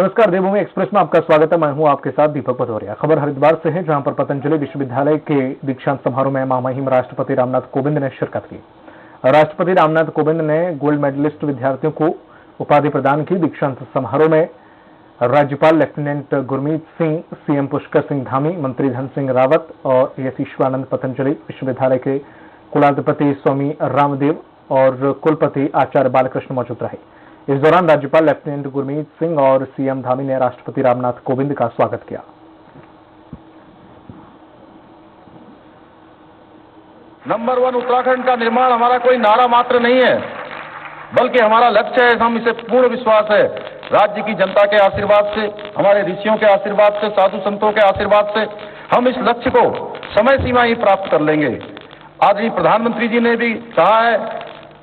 नमस्कार, देवभूमि एक्सप्रेस में आपका स्वागत है। मैं हूं आपके साथ दीपक भदौरिया। खबर हरिद्वार से है, जहां पर पतंजलि विश्वविद्यालय के दीक्षांत समारोह में महामहिम राष्ट्रपति रामनाथ कोविंद ने शिरकत की। राष्ट्रपति रामनाथ कोविंद ने गोल्ड मेडलिस्ट विद्यार्थियों को उपाधि प्रदान की। दीक्षांत समारोह में राज्यपाल लेफ्टिनेंट गुरमीत सिंह, सीएम पुष्कर सिंह धामी, मंत्री धन सिंह रावत और यतीश्वरानंद पतंजलि विश्वविद्यालय के कुलाधिपति स्वामी रामदेव और कुलपति आचार्य बालकृष्ण मौजूद रहे। इस दौरान राज्यपाल लेफ्टिनेंट गुरमीत सिंह और सीएम धामी ने राष्ट्रपति रामनाथ कोविंद का स्वागत किया। नंबर 1 उत्तराखंड का निर्माण हमारा कोई नारा मात्र नहीं है, बल्कि हमारा लक्ष्य है। हम इसे पूर्ण विश्वास है, राज्य की जनता के आशीर्वाद से, हमारे ऋषियों के आशीर्वाद से, साधु संतों के आशीर्वाद से हम इस लक्ष्य को समय सीमा ही प्राप्त कर लेंगे। आज प्रधानमंत्री जी ने भी कहा है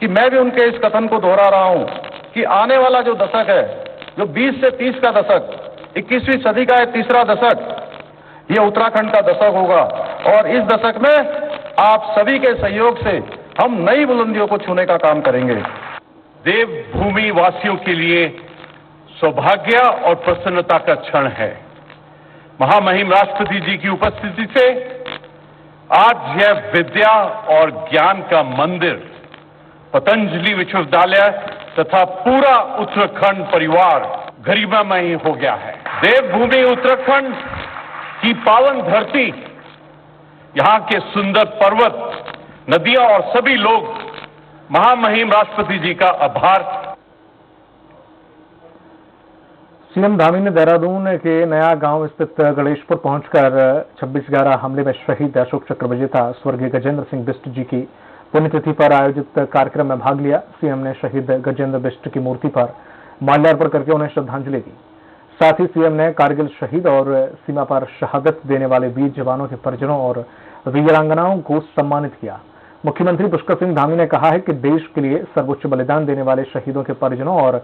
कि मैं भी उनके इस कथन को दोहरा रहा हूं कि आने वाला जो दशक है, जो 20 से 30 का दशक, 21वीं सदी का तीसरा दशक, ये उत्तराखंड का दशक होगा। और इस दशक में आप सभी के सहयोग से हम नई बुलंदियों को छूने का काम करेंगे। देवभूमि वासियों के लिए सौभाग्य और प्रसन्नता का क्षण है। महामहिम राष्ट्रपति जी की उपस्थिति से आज यह विद्या और ज्ञान का मंदिर पतंजलि विश्वविद्यालय तथा पूरा उत्तराखंड परिवार गरिमामय हो गया है। देवभूमि उत्तराखंड की पावन धरती, यहां के सुंदर पर्वत, नदियां और सभी लोग महामहिम राष्ट्रपति जी का आभार। सीएम धामी ने देहरादून के नया गांव स्थित गणेशपुर पहुंचकर 26/11 हमले में शहीद अशोक चक्र विजेता स्वर्गीय गजेंद्र सिंह बिष्ट जी की पुण्यतिथि पर आयोजित कार्यक्रम में भाग लिया। सीएम ने शहीद गजेंद्र बिष्ट की मूर्ति पर माल्यार्पण करके उन्हें श्रद्धांजलि दी। साथ ही सीएम ने कारगिल शहीद और सीमा पर शहादत देने वाले वीर जवानों के परिजनों और वीरांगनाओं को सम्मानित किया। मुख्यमंत्री पुष्कर सिंह धामी ने कहा है कि देश के लिए सर्वोच्च बलिदान देने वाले शहीदों के परिजनों और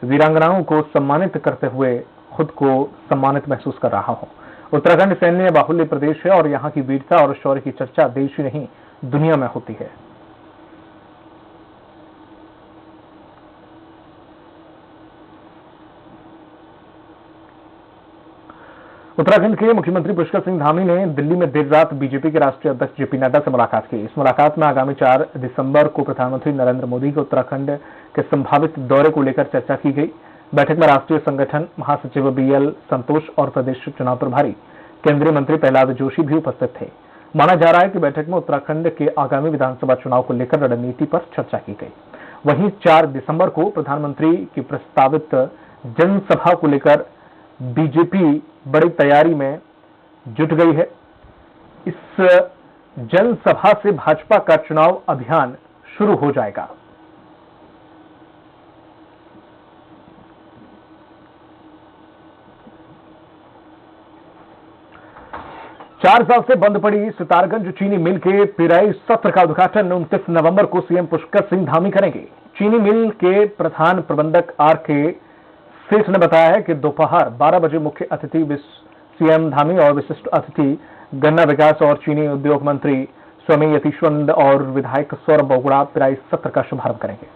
वीरांगनाओं को सम्मानित करते हुए खुद को सम्मानित महसूस कर रहा हूं। उत्तराखंड सैन्य बाहुल्य प्रदेश है और यहां की वीरता और शौर्य की चर्चा देश ही नहीं दुनिया में होती है। उत्तराखंड के मुख्यमंत्री पुष्कर सिंह धामी ने दिल्ली में देर रात बीजेपी के राष्ट्रीय अध्यक्ष जेपी नड्डा से मुलाकात की। इस मुलाकात में आगामी 4 दिसंबर को प्रधानमंत्री नरेंद्र मोदी के उत्तराखंड के संभावित दौरे को लेकर चर्चा की गई। बैठक में राष्ट्रीय संगठन महासचिव बीएल संतोष और प्रदेश चुनाव प्रभारी केंद्रीय मंत्री प्रहलाद जोशी भी उपस्थित थे। माना जा रहा है कि बैठक में उत्तराखंड के आगामी विधानसभा चुनाव को लेकर रणनीति पर चर्चा की गई। वहीं 4 दिसंबर को प्रधानमंत्री की प्रस्तावित जनसभा को लेकर बीजेपी बड़ी तैयारी में जुट गई है। इस जनसभा से भाजपा का चुनाव अभियान शुरू हो जाएगा। चार साल से बंद पड़ी सितारगंज चीनी मिल के पेराई सत्र का उद्घाटन 29 नवंबर को सीएम पुष्कर सिंह धामी करेंगे। चीनी मिल के प्रधान प्रबंधक आर.के. सेठ ने बताया है कि दोपहर 12 बजे मुख्य अतिथि सीएम धामी और विशिष्ट अतिथि गन्ना विकास और चीनी उद्योग मंत्री स्वामी यतीश्वरानंद और विधायक सौरभ बोगड़ा पेराई सत्र का शुभारंभ करेंगे।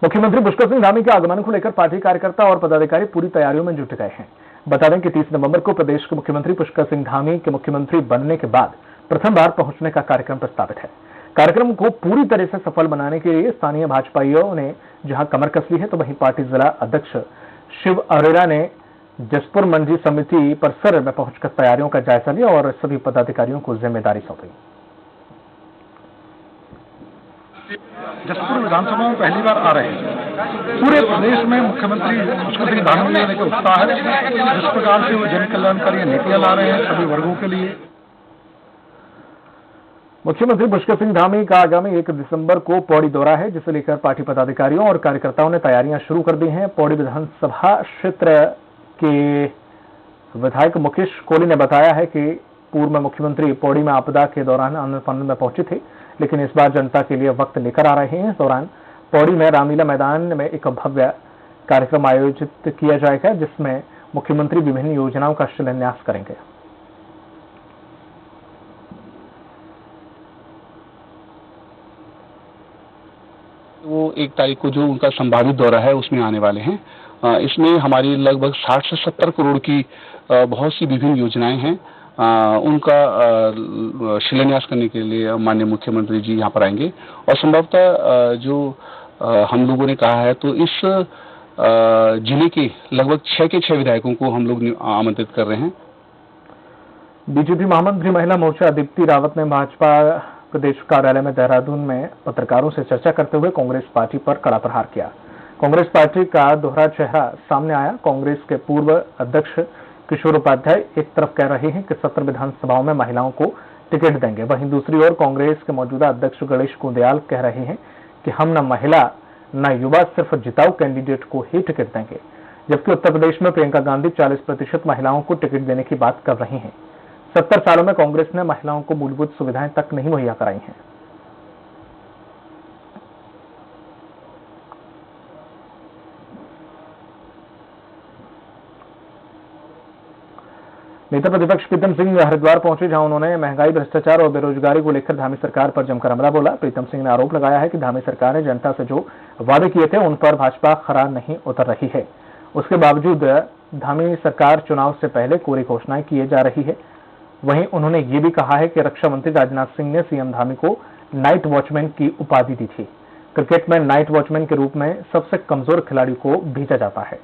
मुख्यमंत्री पुष्कर सिंह धामी के आगमन को लेकर पार्टी कार्यकर्ता और पदाधिकारी पूरी तैयारियों में जुट गए हैं। बता दें कि 30 नवंबर को प्रदेश के मुख्यमंत्री पुष्कर सिंह धामी के मुख्यमंत्री बनने के बाद प्रथम बार पहुंचने का कार्यक्रम प्रस्तावित है। कार्यक्रम को पूरी तरह से सफल बनाने के लिए स्थानीय भाजपाइयों ने जहां कमर कस ली है, तो वहीं पार्टी जिला अध्यक्ष शिव अरोड़ा ने जसपुर मंडी समिति परिसर में पहुंचकर तैयारियों का जायजा लिया और सभी पदाधिकारियों को जिम्मेदारी सौंपी। जसपुर विधानसभा में पहली बार आ रहे हैं। पूरे प्रदेश में मुख्यमंत्री पुष्कर सिंह धामी ने लेकर उत्साह है। जिस प्रकार से वो जन कल्याणकारी नीतियां ला रहे हैं सभी वर्गों के लिए। मुख्यमंत्री पुष्कर सिंह धामी का आगामी 1 दिसंबर को पौड़ी दौरा है, जिसे लेकर पार्टी पदाधिकारियों और कार्यकर्ताओं ने तैयारियां शुरू कर दी हैं। पौड़ी विधानसभा क्षेत्र के विधायक मुकेश कोहली ने बताया है कि पूर्व में मुख्यमंत्री पौड़ी में आपदा के दौरान आनंद में पहुंचे थे, लेकिन इस बार जनता के लिए वक्त लेकर आ रहे हैं। इस दौरान पौड़ी में रामलीला मैदान में एक भव्य कार्यक्रम आयोजित किया जाएगा, जिसमें मुख्यमंत्री विभिन्न योजनाओं का शिलान्यास करेंगे। 1 तारीख को जो उनका संभावित दौरा है उसमें आने वाले हैं। इसमें हमारी लगभग 60 से 70 करोड़ की बहुत सी विभिन्न योजनाएं हैं। उनका शिलान्यास करने के लिए माननीय मुख्यमंत्री जी यहाँ पर आएंगे और संभवतः जो हम लोगों ने कहा है तो इस जिले के लगभग 6 के 6 विधायकों को हम लोग आमंत्रित कर रहे हैं। बीजेपी महामंत्री महिला मोर्चा दीप्ति रावत ने भाजपा प्रदेश कार्यालय में देहरादून में पत्रकारों से चर्चा करते हुए कांग्रेस पार्टी पर कड़ा प्रहार किया। कांग्रेस पार्टी का दोहरा चेहरा सामने आया। कांग्रेस के पूर्व अध्यक्ष किशोर उपाध्याय एक तरफ कह रहे हैं कि 70 विधानसभाओं में महिलाओं को टिकट देंगे, वहीं दूसरी ओर कांग्रेस के मौजूदा अध्यक्ष गणेश कुंदयाल कह रहे हैं कि हम न महिला न युवा, सिर्फ जिताऊ कैंडिडेट को ही टिकट देंगे। जबकि उत्तर प्रदेश में प्रियंका गांधी 40% महिलाओं को टिकट देने की बात कर रही हैं। 70 सालों में कांग्रेस ने महिलाओं को मूलभूत सुविधाएं तक नहीं मुहैया कराई हैं। नेता प्रतिपक्ष प्रीतम सिंह हरिद्वार पहुंचे, जहां उन्होंने महंगाई, भ्रष्टाचार और बेरोजगारी को लेकर धामी सरकार पर जमकर हमला बोला। प्रीतम सिंह ने आरोप लगाया है कि धामी सरकार ने जनता से जो वादे किए थे उन पर भाजपा खरा नहीं उतर रही है। उसके बावजूद धामी सरकार चुनाव से पहले कोरी घोषणाएं किए जा रही है। वहीं उन्होंने ये भी कहा है कि रक्षा मंत्री राजनाथ सिंह ने सीएम धामी को नाइट वॉचमैन की उपाधि दी थी। क्रिकेट में नाइट वॉचमैन के रूप में सबसे कमजोर खिलाड़ी को भेजा जाता है।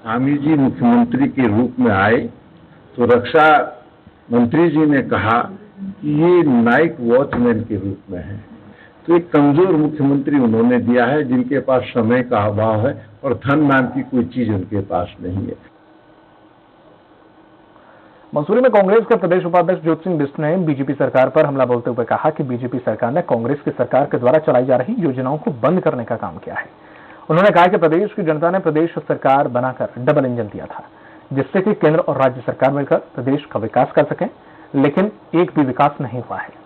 धामी जी मुख्यमंत्री के रूप में आए तो रक्षा मंत्री जी ने कहा कि ये नाइट वॉचमैन के रूप में है। तो एक कमजोर मुख्यमंत्री उन्होंने दिया है, जिनके पास समय का अभाव है और धन नाम की कोई चीज उनके पास नहीं है। मसूरी में कांग्रेस के प्रदेश उपाध्यक्ष ज्योति सिंह बिष्ट ने बीजेपी सरकार पर हमला बोलते हुए कहा कि बीजेपी सरकार ने कांग्रेस की सरकार के द्वारा चलाई जा रही योजनाओं को बंद करने का काम किया है। उन्होंने कहा कि प्रदेश की जनता ने प्रदेश सरकार बनाकर डबल इंजन दिया था, जिससे कि केंद्र और राज्य सरकार मिलकर प्रदेश का विकास कर सकें, लेकिन एक भी विकास नहीं हुआ है।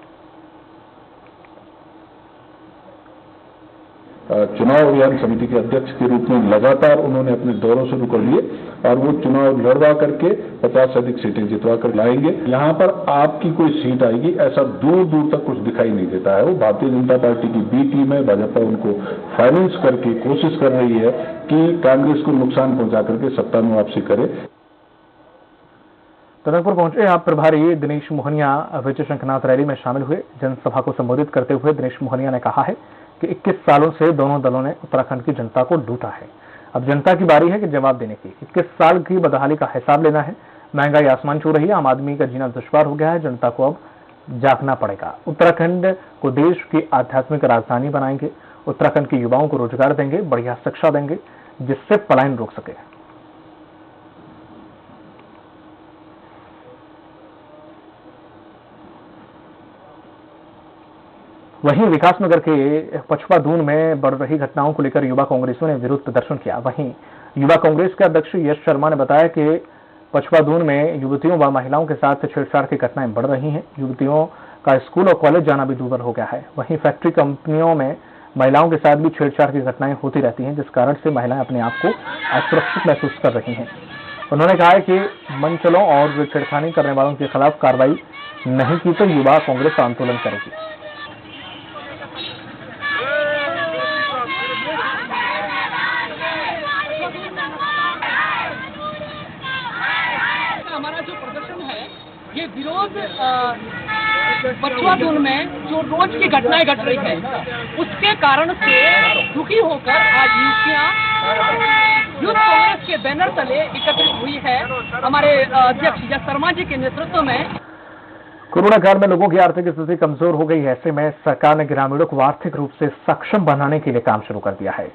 चुनाव अभियान समिति के अध्यक्ष के रूप में लगातार उन्होंने अपने दौरों शुरू कर लिए और वो चुनाव लड़वा करके 50 से अधिक सीटें जितवा कर लाएंगे। यहाँ पर आपकी कोई सीट आएगी ऐसा दूर दूर तक कुछ दिखाई नहीं देता है। वो भारतीय जनता पार्टी की बी टीम है। भाजपा उनको फाइनेंस करके कोशिश कर रही है कि कांग्रेस को नुकसान पहुंचा करके सत्ता में वापसी करे। टनकपुर पहुंचे आप प्रभारी दिनेश मोहनिया विजय शंखनाथ रैली में शामिल हुए। जनसभा को संबोधित करते हुए दिनेश मोहनिया ने कहा है कि 21 सालों से दोनों दलों ने उत्तराखंड की जनता को लूटा है। अब जनता की बारी है कि जवाब देने की। 21 साल की बदहाली का हिसाब लेना है। महंगाई आसमान छू रही है, आम आदमी का जीना दुश्वार हो गया है। जनता को अब जागना पड़ेगा। उत्तराखंड को देश की आध्यात्मिक राजधानी बनाएंगे। उत्तराखंड के युवाओं को रोजगार देंगे, बढ़िया शिक्षा देंगे, जिससे पलायन रोक सके। वहीं विकासनगर के पचपा दून में बढ़ रही घटनाओं को लेकर युवा कांग्रेसियों ने विरोध प्रदर्शन किया। वहीं युवा कांग्रेस के अध्यक्ष यश शर्मा ने बताया कि पचपा दून में युवतियों व महिलाओं के साथ छेड़छाड़ की घटनाएं बढ़ रही हैं। युवतियों का स्कूल और कॉलेज जाना भी दूभर हो गया है। वहीं फैक्ट्री कंपनियों में महिलाओं के साथ भी छेड़छाड़ की घटनाएं होती रहती हैं, जिस कारण से महिलाएं अपने आप को असुरक्षित महसूस कर रही हैं। उन्होंने कहा है कि मंचलों और छेड़खानी करने वालों के खिलाफ कार्रवाई नहीं की तो युवा कांग्रेस आंदोलन करेगी। हमारा जो प्रदर्शन है ये विरोध पचपा दून में जो रोज की घटनाएं घट रही है उसके कारण से दुखी होकर आज यूथ कांग्रेस के बैनर तले एकत्रित हुई है। हमारे अध्यक्ष यश शर्मा जी के नेतृत्व में कोरोना काल में लोगों की आर्थिक स्थिति कमजोर हो गई है। ऐसे में सरकार ने ग्रामीणों को आर्थिक रूप से सक्षम बनाने के लिए काम शुरू कर दिया है।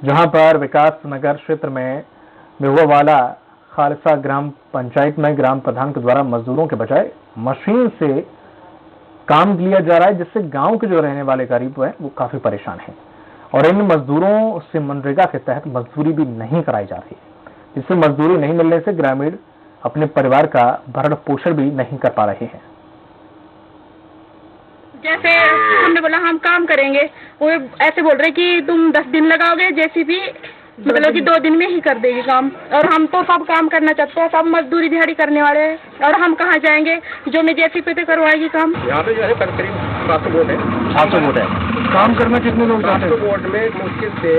जहां पर विकास नगर क्षेत्र में मेहुआवाला खालसा ग्राम पंचायत में ग्राम प्रधान के द्वारा मजदूरों के बजाय मशीन से काम लिया जा रहा है, जिससे गांव के जो रहने वाले गरीब हैं वो काफी परेशान हैं और इन मजदूरों से मनरेगा के तहत मजदूरी भी नहीं कराई जा रही है, जिससे मजदूरी नहीं मिलने से ग्रामीण अपने परिवार का भरण पोषण भी नहीं कर पा रहे हैं। जैसे हमने बोला हम काम करेंगे, वो ऐसे बोल रहे कि तुम 10 दिन लगाओगे जेसीबी मतलब कि 2 दिन में ही कर देगी काम। और हम तो सब काम करना चाहते हैं, सब मजदूरी दिहाड़ी करने वाले हैं, और हम कहाँ जाएंगे? जो मैं जैसी पे करवाएगी काम। यहाँ पे जो है करीब 700 वोट है। 700 वोट है। काम करना कितने लोग चाहते हैं? 700 वोट में मुश्किल से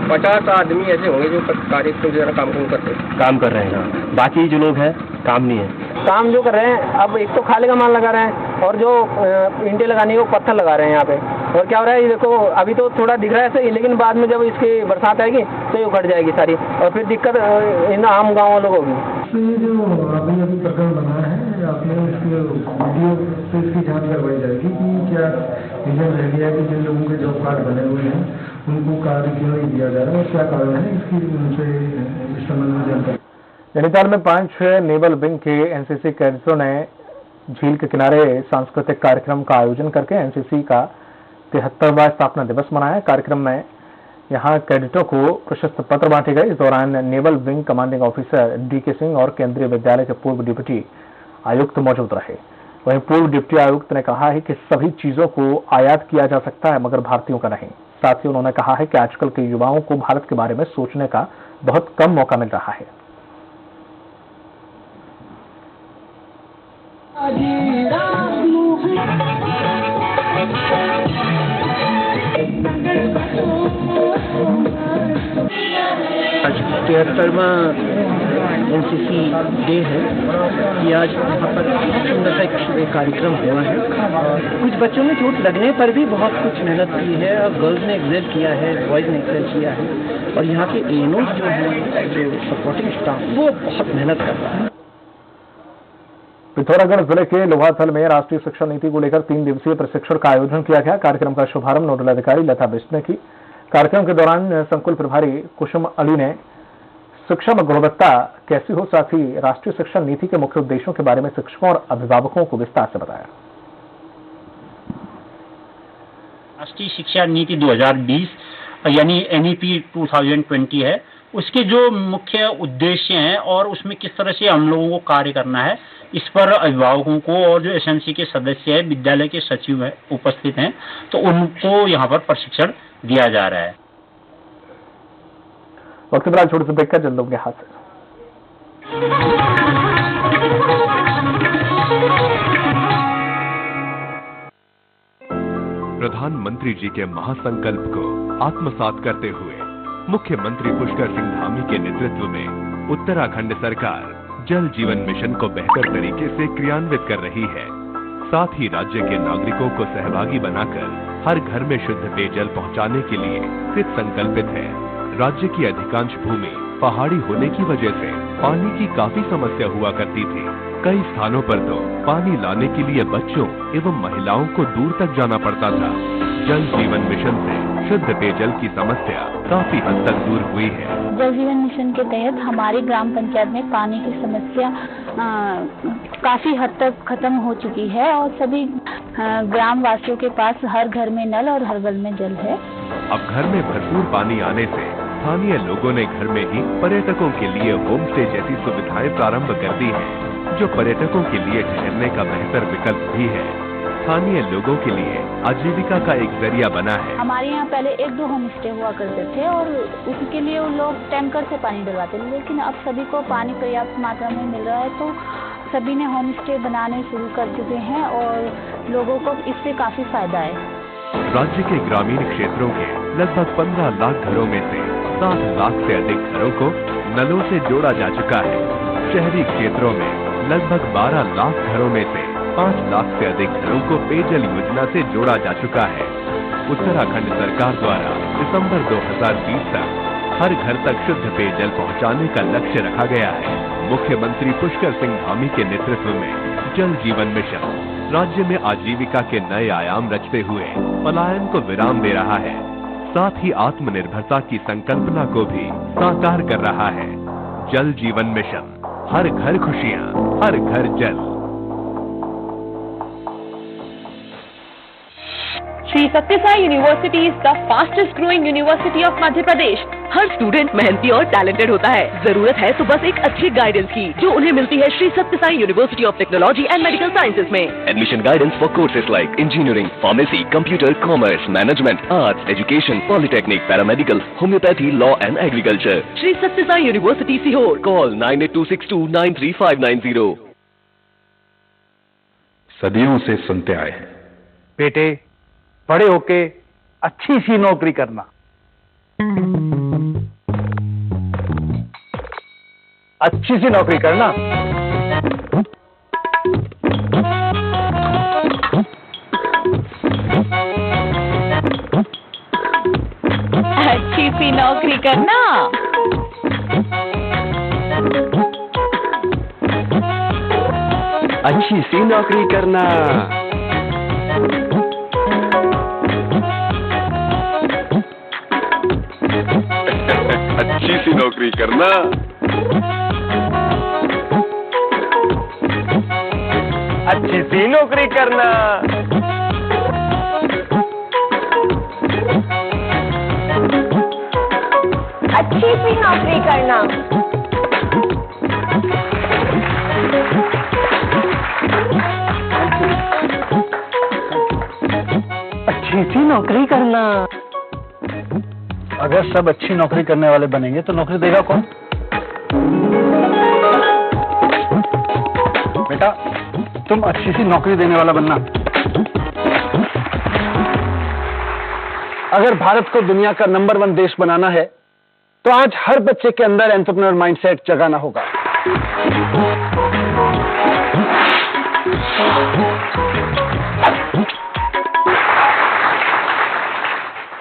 50 आदमी ऐसे होंगे जो कार्य काम कर रहे हैं। बाकी जो लोग हैं काम नहीं है। काम जो कर रहे हैं, अब एक तो खाले का माल लगा रहे हैं, और जो ईंटें लगाने को पत्थर लगा रहे हैं यहाँ पे। और क्या हो रहा है, ये देखो अभी तो थोड़ा दिख रहा है सही, लेकिन बाद में जब इसकी बरसात आएगी तो ये उखड़ जाएगी सारी, और फिर दिक्कत इन आम गाँव वालों को होगी। ये जो अभी प्रकरण बना है, आपने इसके वीडियो से इसकी जांच करवाई जाएगी कि क्या रीजन रह गया कि जिन लोगों के जॉब कार्ड बने हुए हैं उनको कार्ड क्यों नहीं दिया जा रहा है और क्या कारण है, इसकी उनसे इस संबंध में जानकारी। नैनीताल में 5 नेवल विंग के एनसीसी कैडेटों ने झील के किनारे सांस्कृतिक कार्यक्रम का आयोजन करके एनसीसी का 73वां स्थापना दिवस मनाया। कार्यक्रम में यहां कैडेटों को प्रशस्ति पत्र बांटे गए। इस दौरान naval wing commanding officer DK Singh और केंद्रीय विद्यालय के पूर्व डिप्टी आयुक्त मौजूद रहे। वहीं पूर्व डिप्टी आयुक्त ने कहा है कि सभी चीजों को आयात किया जा सकता है, मगर भारतीयों का नहीं। साथ ही उन्होंने कहा है कि आजकल के युवाओं को भारत के बारे में सोचने का बहुत कम मौका मिल रहा है। आज 73वां एनसीसी डे है कि आज यहाँ पर सुंदर सा एक कार्यक्रम हुआ है। कुछ बच्चों में चोट लगने पर भी बहुत कुछ मेहनत की है, और गर्ल्स ने एक्सेल किया है, बॉयज ने एक्सेल किया है, और यहाँ के एएनओ जो है, जो सपोर्टिंग स्टाफ, वो बहुत मेहनत कर रहा है। पिथौरागढ़ जिले के लोहाथल में राष्ट्रीय शिक्षा नीति को लेकर 3 दिवसीय प्रशिक्षण का आयोजन किया गया। कार्यक्रम का शुभारंभ नोडल अधिकारी लता बिष्ट ने की। कार्यक्रम के दौरान संकुल प्रभारी कुसुम अली ने शिक्षा में गुणवत्ता कैसी हो, साथ ही राष्ट्रीय शिक्षा नीति के मुख्य उद्देश्यों के बारे में शिक्षकों और अभिभावकों को विस्तार से बताया। राष्ट्रीय शिक्षा नीति 2020 यानी एनईपी 2020 है, उसके जो मुख्य उद्देश्य हैं और उसमें किस तरह से हम लोगों को कार्य करना है, इस पर अभिभावकों को और जो एसएनसी के सदस्य हैं, विद्यालय के सचिव हैं, उपस्थित हैं, तो उनको यहाँ पर प्रशिक्षण दिया जा रहा है। वक्त फिलहाल छोटे से ब्रेक का, जल्द होंगे हाथ से। प्रधानमंत्री जी के महासंकल्प को आत्मसात करते हुए मुख्यमंत्री पुष्कर सिंह धामी के नेतृत्व में उत्तराखंड सरकार जल जीवन मिशन को बेहतर तरीके से क्रियान्वित कर रही है। साथ ही राज्य के नागरिकों को सहभागी बनाकर हर घर में शुद्ध पेयजल पहुंचाने के लिए कृत संकल्पित है। राज्य की अधिकांश भूमि पहाड़ी होने की वजह से पानी की काफी समस्या हुआ करती थी। कई स्थानों पर तो पानी लाने के लिए बच्चों एवं महिलाओं को दूर तक जाना पड़ता था। जल जीवन मिशन से शुद्ध पेयजल की समस्या काफी हद तक दूर हुई है। जल जीवन मिशन के तहत हमारी ग्राम पंचायत में पानी की समस्या काफी हद तक खत्म हो चुकी है और सभी ग्राम वासियों के पास हर घर में नल और हर घर में जल है। अब घर में भरपूर पानी आने से स्थानीय लोगों ने घर में ही पर्यटकों के लिए होम स्टे जैसी सुविधाएं प्रारंभ कर दी हैं, जो पर्यटकों के लिए ठहरने का बेहतर विकल्प भी है। स्थानीय लोगों के लिए आजीविका का एक जरिया बना है। हमारे यहाँ पहले 1-2 होम स्टे हुआ करते थे और उसके लिए उन लोग टैंकर से पानी डलवाते थे, लेकिन अब सभी को पानी पर्याप्त मात्रा में मिल रहा है तो सभी ने होम स्टे बनाने शुरू कर चुके हैं और लोगों को इससे काफी फायदा है। राज्य के ग्रामीण क्षेत्रों के लगभग 15 लाख घरों में से 7 लाख से अधिक घरों को नलों से जोड़ा जा चुका है। शहरी क्षेत्रों में लगभग 12 लाख घरों में से 5 लाख से अधिक घरों को पेयजल योजना से जोड़ा जा चुका है। उत्तराखंड सरकार द्वारा दिसंबर 2020 तक हर घर तक शुद्ध पेयजल पहुंचाने का लक्ष्य रखा गया है। मुख्यमंत्री पुष्कर सिंह धामी के नेतृत्व में जल जीवन मिशन राज्य में आजीविका के नए आयाम रचते हुए पलायन को विराम दे रहा है, साथ ही आत्मनिर्भरता की संकल्पना को भी साकार कर रहा है। जल जीवन मिशन, हर घर खुशियां, हर घर जल। Shri Sathya Sai University is the fastest growing university of Madhya Pradesh. Her student मेहनती और टैलेंटेड होता है। जरूरत है तो बस एक अच्छी गाइडेंस की, जो उन्हें मिलती है श्री सत्य Sai university of technology and medical sciences में। Admission guidance for courses like engineering, pharmacy, computer, commerce, management, arts, education, polytechnic, paramedical, homeopathy, law and agriculture. Shri सत्य साई यूनिवर्सिटी सीहोर। Call 9826293590. सदियों से सुनते आए हैं, बेटे बड़े होके अच्छी सी नौकरी करना, अच्छी सी नौकरी करना। अच्छी सी नौकरी करना। अच्छी सी नौकरी करना। अच्छी सी नौकरी करना। अच्छी सी नौकरी करना। अच्छी सी नौकरी करना। अच्छी सी नौकरी करना। अगर सब अच्छी नौकरी करने वाले बनेंगे तो नौकरी देगा कौन? बेटा तुम अच्छी सी नौकरी देने वाला बनना। अगर भारत को दुनिया का नंबर 1 देश बनाना है तो आज हर बच्चे के अंदर एंटरप्रेन्योर माइंडसेट जगाना होगा।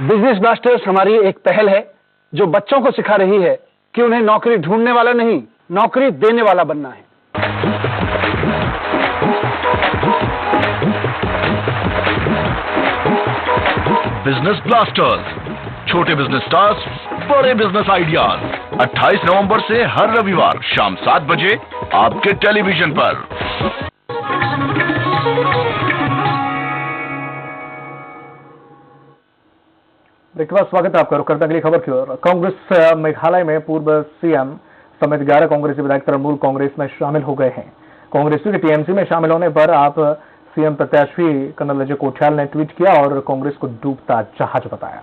बिजनेस ब्लास्टर्स हमारी एक पहल है जो बच्चों को सिखा रही है कि उन्हें नौकरी ढूंढने वाला नहीं, नौकरी देने वाला बनना है। बिजनेस ब्लास्टर्स, छोटे बिजनेस स्टार्स, बड़े बिजनेस आइडियाज। 28 नवंबर से हर रविवार शाम 7 बजे आपके टेलीविजन पर। ब्रेक के बाद स्वागत है आपका। रुक करते अगली खबर की ओर। कांग्रेस मेघालय में पूर्व सीएम समेत 11 कांग्रेसी विधायक तृणमूल कांग्रेस में शामिल हो गए हैं। कांग्रेसियों के टीएमसी में शामिल होने पर आप सीएम प्रत्याशी कर्नल अजय कोठियाल ने ट्वीट किया और कांग्रेस को डूबता जहाज बताया।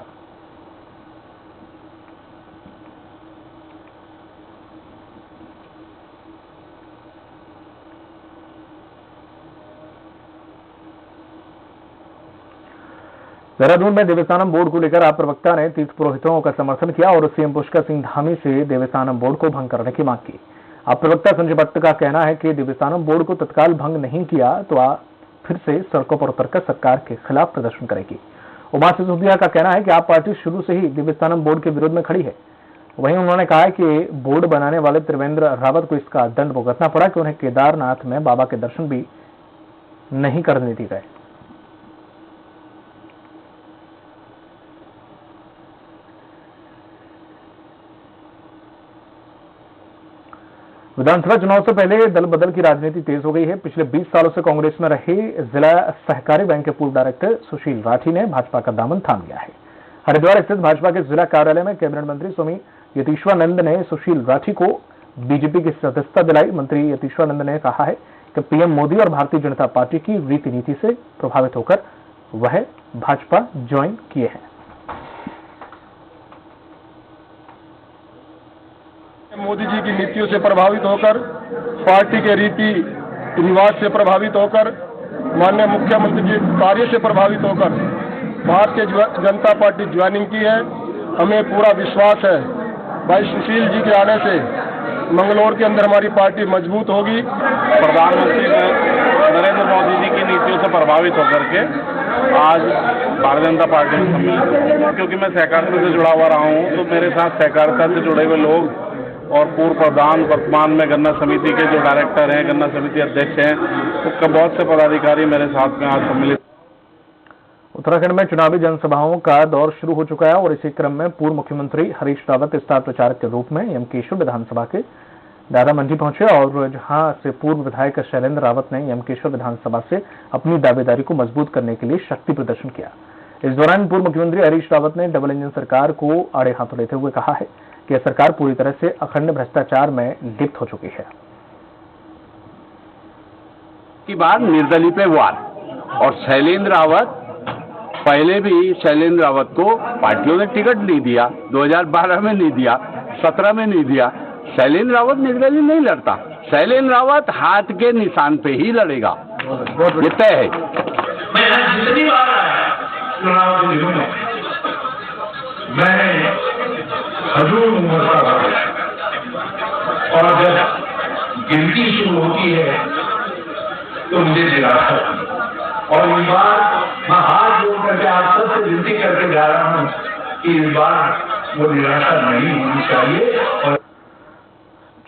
देहरादून में देवस्थानम बोर्ड को लेकर आप प्रवक्ता ने तीर्थ पुरोहितों का समर्थन किया और सीएम पुष्कर सिंह धामी से देवस्थानम बोर्ड को भंग करने की मांग की। आप प्रवक्ता संजय भट्ट का कहना है कि देवस्थानम बोर्ड को तत्काल भंग नहीं किया तो आप फिर से सड़कों पर उतरकर सरकार के खिलाफ प्रदर्शन करेगी। उमा सिसोदिया का कहना है कि आप पार्टी शुरू से ही देवस्थानम बोर्ड के विरोध में खड़ी है। वहीं उन्होंने कहा है कि बोर्ड बनाने वाले त्रिवेंद्र रावत को इसका दंड भुगतना पड़ा कि उन्हें केदारनाथ में बाबा के दर्शन भी नहीं करने दिए गए। विधानसभा चुनाव से पहले दल बदल की राजनीति तेज हो गई है। पिछले 20 सालों से कांग्रेस में रहे जिला सहकारी बैंक के पूर्व डायरेक्टर सुशील राठी ने भाजपा का दामन थाम लिया है। हरिद्वार स्थित भाजपा के जिला कार्यालय में कैबिनेट मंत्री स्वामी यतीश्वरानंद ने सुशील राठी को बीजेपी की सदस्यता दिलाई। मंत्री यतीश्वरानंद ने कहा है कि पीएम मोदी और भारतीय जनता पार्टी की रीति नीति से प्रभावित होकर वह भाजपा ज्वाइन किए हैं। मोदी जी की नीतियों से प्रभावित होकर, पार्टी के रीति रिवाज से प्रभावित होकर, माननीय मुख्यमंत्री जी कार्य से प्रभावित होकर भारतीय जनता पार्टी ज्वाइनिंग की है। हमें पूरा विश्वास है भाई सुशील जी के आने से मंगलौर के अंदर हमारी पार्टी मजबूत होगी। प्रधानमंत्री नरेंद्र मोदी जी की नीतियों से प्रभावित होकर के आज भारतीय जनता पार्टी में सम्मिलित, क्योंकि मैं सहकारिता से जुड़ा हुआ रहा हूँ, तो मेरे साथ सहकारिता से जुड़े हुए लोग और पूर्व प्रधान, वर्तमान में गन्ना समिति के जो डायरेक्टर हैं, गन्ना समिति अध्यक्ष हैं, उसका बहुत से पदाधिकारी मेरे साथ में आज सम्मिलित। उत्तराखंड में चुनावी जनसभाओं का दौर शुरू हो चुका है और इसी क्रम में पूर्व मुख्यमंत्री हरीश रावत स्टार प्रचारक के रूप में यमकेश्वर विधानसभा के दादा मंडी पहुंचे और जहां से पूर्व विधायक शैलेंद्र रावत ने यमकेश्वर विधानसभा से अपनी दावेदारी को मजबूत करने के लिए शक्ति प्रदर्शन किया। इस दौरान पूर्व मुख्यमंत्री हरीश रावत ने डबल इंजन सरकार को आड़े हाथों लेते हुए कहा है कि यह सरकार पूरी तरह से अखंड भ्रष्टाचार में लिप्त हो चुकी है। की बार निर्दलीय पे वार, और शैलेंद्र रावत, पहले भी शैलेंद्र रावत को पार्टियों ने टिकट नहीं दिया, 2012 में नहीं दिया, 17 में नहीं दिया। शैलेंद्र रावत निर्दलीय नहीं लड़ता, शैलेंद्र रावत हाथ के निशान पे ही लड़ेगा, ये तय है। जितनी बार चुनाव के दिनों में मैं हजूर और जब गिनती शुरू होती है तो मुझे निराशा होती है, और इस बार मैं हाथ जोड़ करके आप सबसे विनती करके जा रहा हूँ कि इस बार वो निराशा नहीं होनी चाहिए। और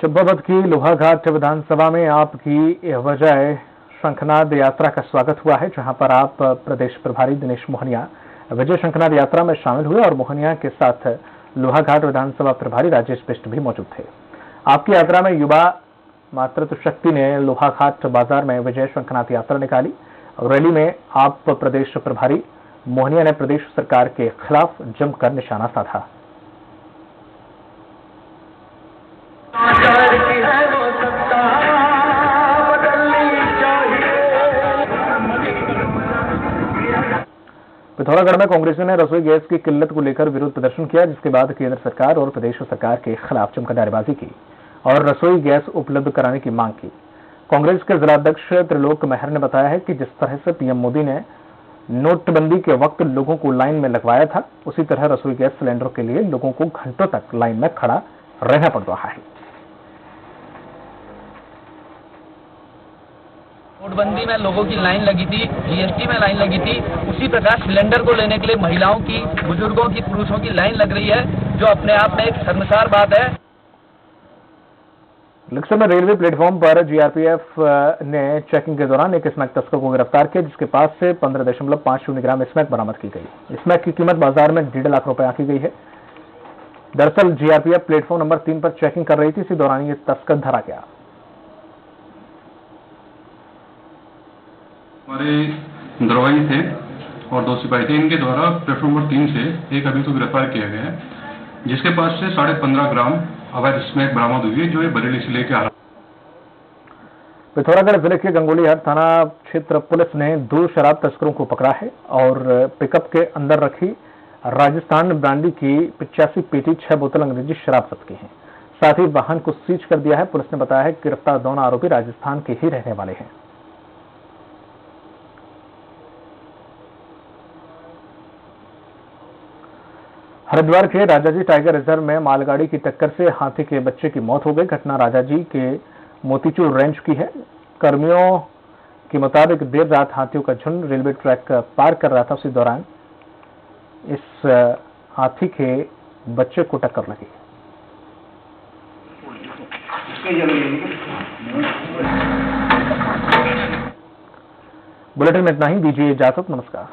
चंपावत की लोहाघाट विधानसभा में आपकी वजह शंखनाद यात्रा का स्वागत हुआ है, जहां पर आप प्रदेश प्रभारी दिनेश मोहनिया विजय शंखनाद यात्रा में शामिल हुए और मोहनिया के साथ लोहाघाट विधानसभा प्रभारी राजेश बिष्ट भी मौजूद थे। आपकी यात्रा में युवा मातृत्व शक्ति ने लोहाघाट बाजार में विजय शंखनाद यात्रा निकाली और रैली में आप प्रदेश प्रभारी मोहनिया ने प्रदेश सरकार के खिलाफ जमकर निशाना साधा। पिथौरागढ़ में कांग्रेसियों ने रसोई गैस की किल्लत को लेकर विरोध प्रदर्शन किया, जिसके बाद केंद्र सरकार और प्रदेश सरकार के खिलाफ जमकर नारेबाजी की और रसोई गैस उपलब्ध कराने की मांग की। कांग्रेस के जिलाध्यक्ष त्रिलोक मेहर ने बताया है कि जिस तरह से पीएम मोदी ने नोटबंदी के वक्त लोगों को लाइन में लगवाया था, उसी तरह रसोई गैस सिलेंडर के लिए लोगों को घंटों तक लाइन में खड़ा रहना पड़ रहा है। नोटबंदी में लोगों की लाइन लगी थी, जीएसटी में लाइन लगी थी, उसी प्रकार सिलेंडर को लेने के लिए महिलाओं की, बुजुर्गों की, पुरुषों की लाइन लग रही है, जो अपने आप में एक शर्मसार बात है। लक्सर में रेलवे प्लेटफॉर्म पर जीआरपीएफ ने चेकिंग के दौरान एक स्मैक तस्कर को गिरफ्तार किया, जिसके पास से 15.50 ग्राम स्मैक बरामद की गई। स्मैक की कीमत बाजार में 1.5 लाख रुपए आंकी गई है। दरअसल जीआरपीएफ प्लेटफॉर्म नंबर 3 पर चेकिंग कर रही थी, इसी दौरान ये तस्कर धरा गया। हमारे दरोगाई थे और 2 सिपाही थे, इनके द्वारा प्लेटफॉर्म नंबर 3 से एक अभियुक्त को गिरफ्तार किया गया है, जिसके पास से 15.5 ग्राम अवैध स्मैक बरामद हुई है, जो ये बरेली से लेकर आ रहा। पिथौरागढ़ जिले के गंगोलीहट थाना क्षेत्र पुलिस ने 2 शराब तस्करों को पकड़ा है और पिकअप के अंदर रखी राजस्थान ब्रांडी की 85 पेटी 6 बोतल अंग्रेजी शराब जब्त की है। साथ ही वाहन को सीज कर दिया है। पुलिस ने बताया है कि गिरफ्तार दोनों आरोपी राजस्थान के ही रहने वाले हैं। हरिद्वार के राजाजी टाइगर रिजर्व में मालगाड़ी की टक्कर से हाथी के बच्चे की मौत हो गई। घटना राजाजी के मोतीचूर रेंज की है। कर्मियों के मुताबिक देर रात हाथियों का झुंड रेलवे ट्रैक पार कर रहा था, उसी दौरान इस हाथी के बच्चे को टक्कर लगी। बुलेटिन में इतना ही, दीजिए इजाजत, नमस्कार।